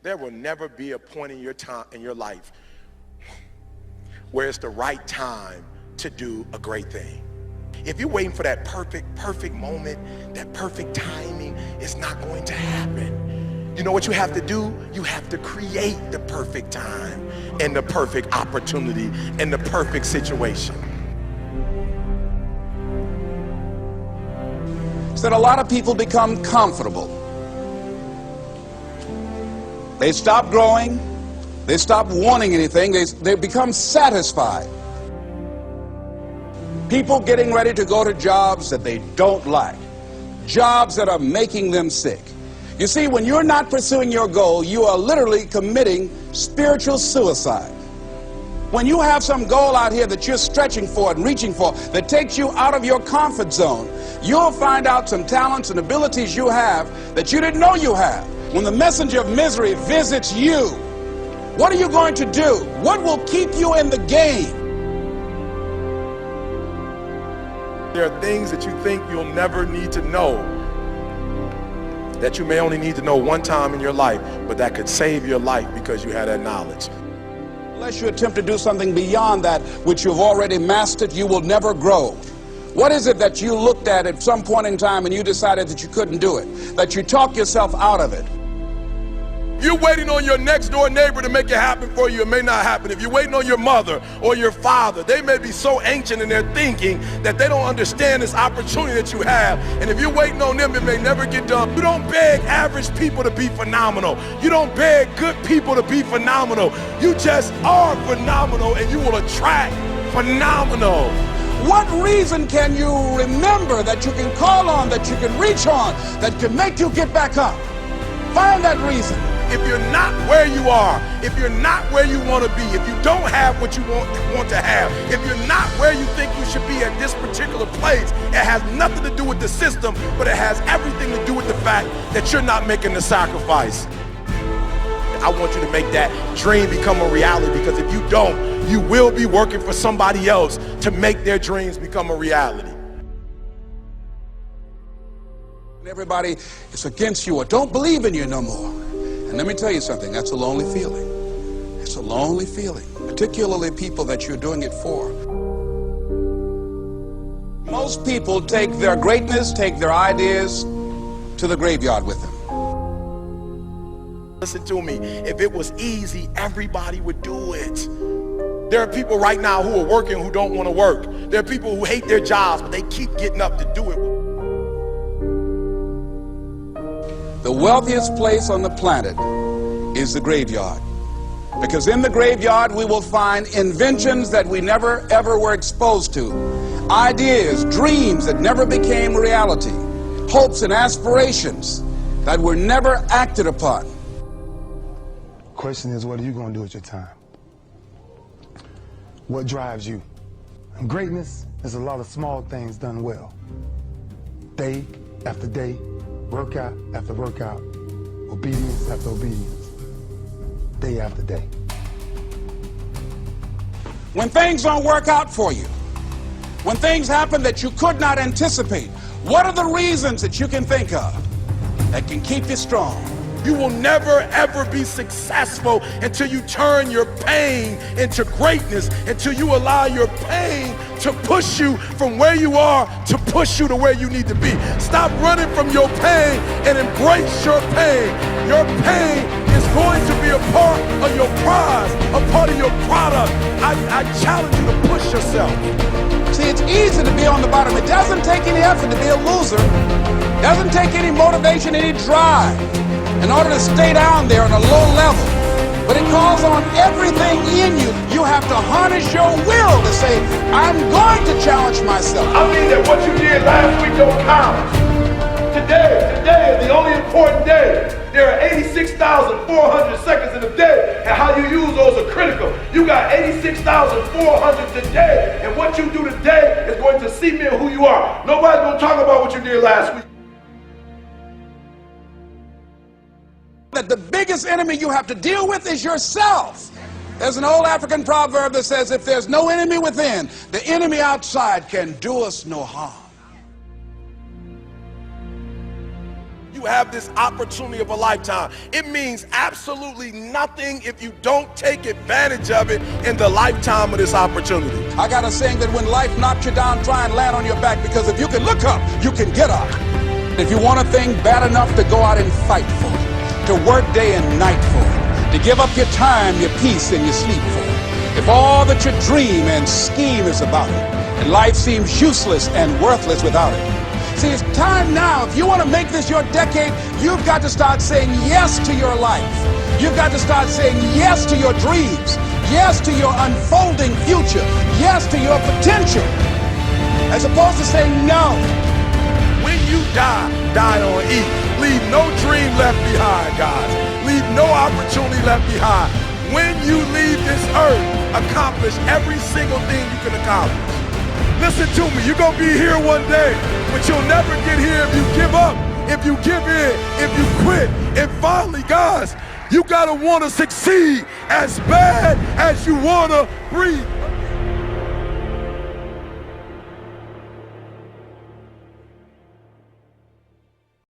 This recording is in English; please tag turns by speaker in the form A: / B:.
A: There will never be a point in your life where it's the right time to do a great thing. If you're waiting for that perfect moment, that perfect timing, it's not going to happen. You know what you have to do? You have to create the perfect time and the perfect opportunity and the perfect situation.
B: So that a lot of people become comfortable. They stop growing. They stop wanting anything. They become satisfied. People getting ready to go to jobs that they don't like. Jobs that are making them sick. You see, when you're not pursuing your goal, you are literally committing spiritual suicide. When you have some goal out here that you're stretching for and reaching for that takes you out of your comfort zone, you'll find out some talents and abilities you have that you didn't know you have. When the messenger of misery visits you, what are you going to do? What will keep you in the game?
A: There are things that you think you'll never need to know, that you may only need to know one time in your life, but that could save your life because you had that knowledge.
B: Unless you attempt to do something beyond that which you've already mastered, you will never grow. What is it that you looked at some point in time and you decided that you couldn't do it, that you talked yourself out of it?
A: If you're waiting on your next door neighbor to make it happen for you, it may not happen. If you're waiting on your mother or your father, they may be so ancient in their thinking that they don't understand this opportunity that you have. And if you're waiting on them, it may never get done. You don't beg average people to be phenomenal. You don't beg good people to be phenomenal. You just are phenomenal, and you will attract phenomenal.
B: What reason can you remember that you can call on, that you can reach on, that can make you get back up? Find that reason.
A: If you're not where you are, if you're not where you want to be, if you don't have what you want to have, if you're not where you think you should be at this particular place, it has nothing to do with the system, but it has everything to do with the fact that you're not making the sacrifice. I want you to make that dream become a reality, because if you don't, you will be working for somebody else to make their dreams become a reality.
B: Everybody is against you or don't believe in you no more. And let me tell you something, that's a lonely feeling. It's a lonely feeling, particularly people that you're doing it for. Most people take their greatness, take their ideas to the graveyard with them.
A: Listen to me, if it was easy, everybody would do it. There are people right now who are working who don't want to work. There are people who hate their jobs, but they keep getting up to do it.
B: The wealthiest place on the planet is the graveyard. Because in the graveyard we will find inventions that we never ever were exposed to. Ideas, dreams that never became reality. Hopes and aspirations that were never acted upon.
C: Question is, what are you going to do with your time? What drives you? And greatness is a lot of small things done well. Day after day, workout after workout, obedience after obedience, day after day.
B: When things don't work out for you, when things happen that you could not anticipate, what are the reasons that you can think of that can keep you strong?
A: You will never ever be successful until you turn your pain into greatness, until you allow your pain to push you from where you are to push you to where you need to be. Stop running from your pain and embrace your pain. Your pain is going to be a part of your prize, a part of your product. I challenge you to push yourself.
B: See, it's easy to be on the bottom. It doesn't take any effort to be a loser. It doesn't take any motivation, any drive in order to stay down there on a low level. But it calls on everything in you. You have to harness your will to say, I'm going to challenge myself.
A: I mean that what you did last week don't count. Today is the only important day. There are 86,400 seconds in a day, and how you use those are critical. You got 86,400 today, and what you do today is going to cement who you are. Nobody's going to talk about what you did last week.
B: That the biggest enemy you have to deal with is yourself. There's an old African proverb that says, if there's no enemy within, the enemy outside can do us no harm.
A: you have this opportunity of a lifetime. It means absolutely nothing if you don't take advantage of it in the lifetime of this opportunity.
B: I got a saying that when life knocks you down, try and land on your back, because if you can look up, you can get up. If you want a thing bad enough to go out and fight for it, to work day and night for it, to give up your time, your peace, and your sleep for it, if all that you dream and scheme is about it, and life seems useless and worthless without it. See, it's time now. If you want to make this your decade, you've got to start saying yes to your life. You've got to start saying yes to your dreams, yes to your unfolding future, yes to your potential, as opposed to saying no.
A: When you die, die on E. Leave no dream left behind, guys. Leave no opportunity left behind. When you leave this earth, accomplish every single thing you can accomplish. Listen to me, you're going to be here one day, but you'll never get here if you give up, if you give in, if you quit. And finally, guys, you got to want to succeed as bad as you want to breathe.